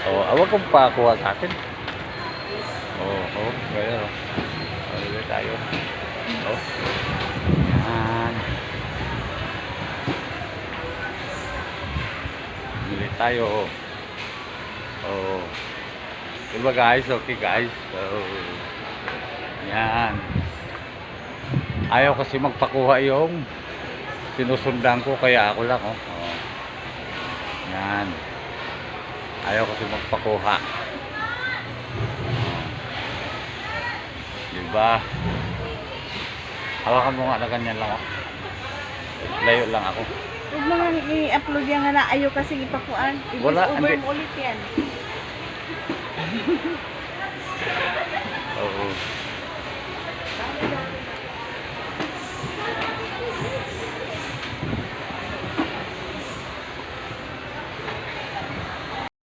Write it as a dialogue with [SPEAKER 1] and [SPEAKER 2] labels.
[SPEAKER 1] Oh, awag kong pakuha sa akin. Oh, oh, kaya. Oh, dito tayo. Oh. Yan. Bili tayo. Oh. Diba guys? Okay guys. So, yan. Ayaw kasi magpakuha yung sinusundan ko kaya ako lang. Oh. Oh. Yan. Ayaw kasi magpakuha. Oh. Diba? Hawakan mo nga na ganyan lang. Oh. Layo lang ako.
[SPEAKER 2] Huwag mo nga i-upload yan nga na ayaw kasi ipakuan.
[SPEAKER 1] Wala,
[SPEAKER 2] I-over
[SPEAKER 1] hindi.
[SPEAKER 2] mo ulit yan.
[SPEAKER 1] Oo.